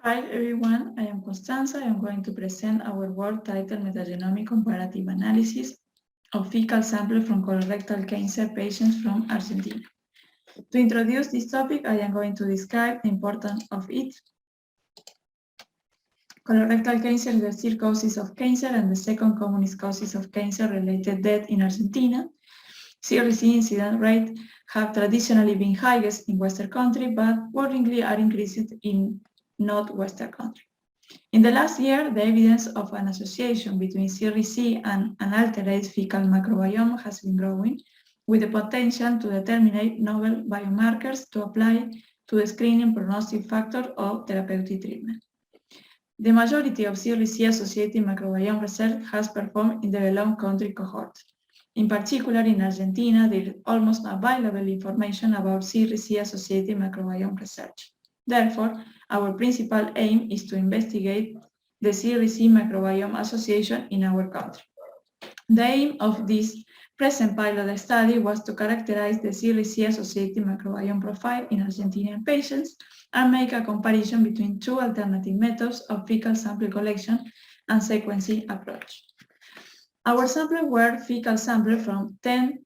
Hi everyone, I am Constanza. I am going to present our work titled Metagenomic Comparative Analysis of Fecal Sample from Colorectal Cancer Patients from Argentina. To introduce this topic, I am going to describe the importance of it. Colorectal cancer is the third causes of cancer and the second commonest causes of cancer-related death in Argentina. CRC incident rate have traditionally been highest in Western countries, but worryingly are increasing in not-Western countries. In the last year, the evidence of an association between CRC and an altered fecal microbiome has been growing, with the potential to determine novel biomarkers to apply to the screening prognostic factor of therapeutic treatment. The majority of CRC-associated microbiome research has performed in the developed country cohort. In particular, in Argentina, there is almost no available information about CRC-associated microbiome research. Therefore, our principal aim is to investigate the CRC microbiome association in our country. The aim of this present pilot study was to characterize the CRC-associated microbiome profile in Argentinian patients and make a comparison between two alternative methods of fecal sample collection and sequencing approach. Our samples were fecal samples from 10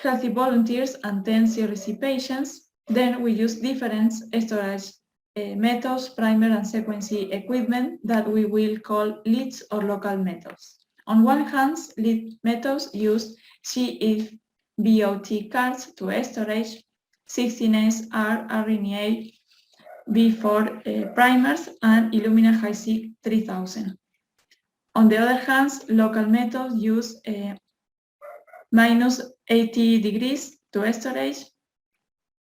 healthy volunteers and 10 CRC patients. Then we used different storage methods, primer and sequencing equipment that we will call leads or local methods. On one hand, lead methods use CFBOT cards to storage 16S rRNA V4 primers and Illumina HiSeq 3000. On the other hand, local methods use minus 80 degrees to storage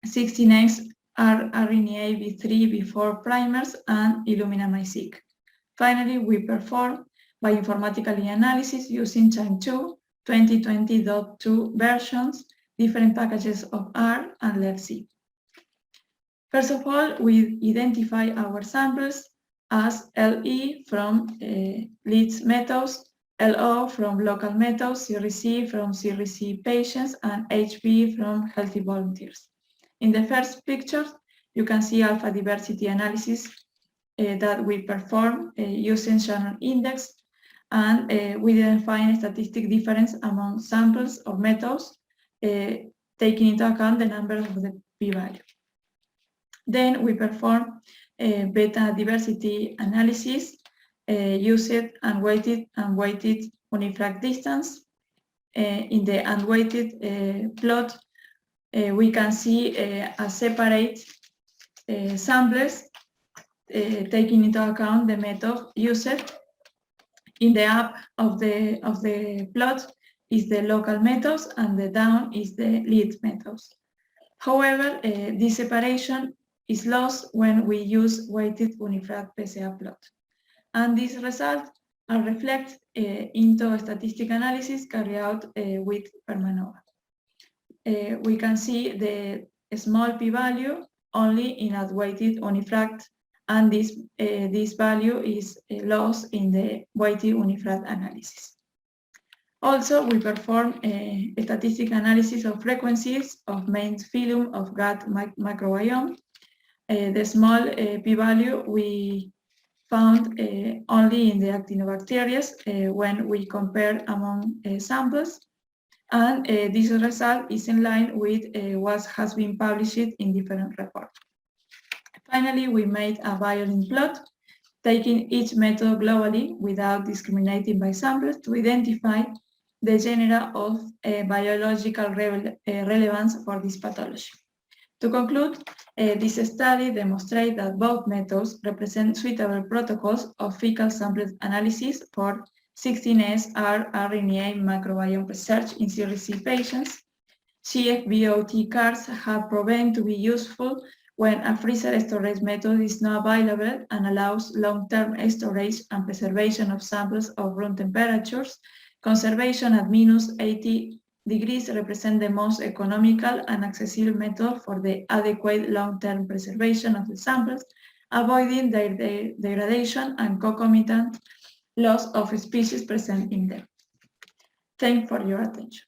16X rRNA V3, V4 primers and Illumina HiSeq. Finally, we perform bioinformatical analysis using Time2 2020.2 versions, different packages of R and LEFC. First of all, we identify our samples as LE from leads methods, LO from local methods, CRC from CRC patients, and HB from healthy volunteers. In the first picture, you can see alpha diversity analysis that we perform using Shannon index, and we didn't find a statistic difference among samples or methods, taking into account the number of the p-value. Then we perform beta diversity analysis, used unweighted and weighted unifrac distance. In the unweighted plot, we can see a separate samples taking into account the method used. In the up of the plot is the local methods and the down is the lead methods. However, this separation is lost when we use weighted unifrac PCA plot. And these results are reflected into a statistical analysis carried out with Permanova. We can see the small p-value only in a weighted unifrac, and this value is lost in the weighted unifrac analysis. Also, we perform a statistical analysis of frequencies of main phylum of gut microbiome. The small p-value we found only in the actinobacteria when we compare among samples, and this result is in line with what has been published in different reports. Finally, we made a violin plot, taking each method globally without discriminating by samples to identify the genera of biological relevance for this pathology. To conclude, this study demonstrates that both methods represent suitable protocols of fecal sample analysis for 16S rRNA microbiome research in CRC patients. CFBOT cards have proven to be useful when a freezer storage method is not available and allows long-term storage and preservation of samples of room temperatures. Conservation at minus 80 degrees represent the most economical and accessible method for the adequate long-term preservation of the samples, avoiding their degradation and concomitant loss of species present in them. Thanks for your attention.